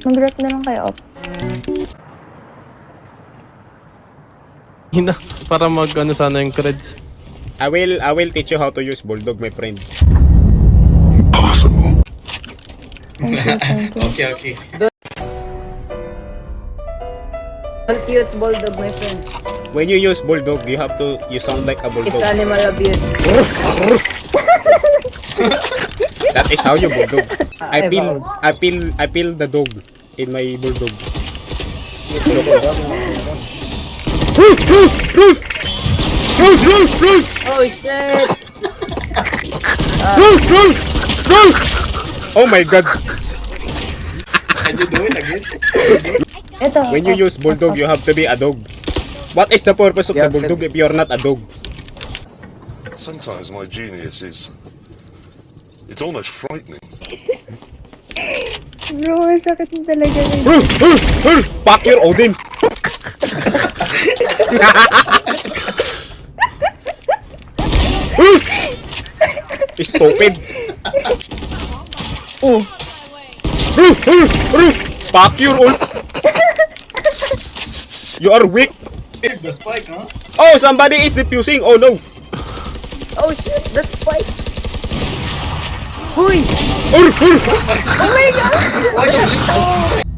Mag-rep na lang kayo, op. Hina, para mag ano sana yung creds. I will teach you how to use bulldog, my friend. Okay, okay. Don't use bulldog, my friend. When you use bulldog, you sound like a It's bulldog. animal abuse. That is how you bulldog. I Evolve. feel the dog in my bulldog. Oh shit! Oh my god. Can you do it again? Ito, When you op, use bulldog, op, you have to be a dog. What is the purpose of the bulldog if you're not a dog? Sometimes my genius is... It's almost frightening. Bro, sakit na talaga rin. Fuck your Odin! Stupid! Oh, Fuck your Odin! You are weak! Hit the spike, huh? Oh, somebody is defusing! Oh no! Oh shit! The spike! Huy! Why you leave the spike?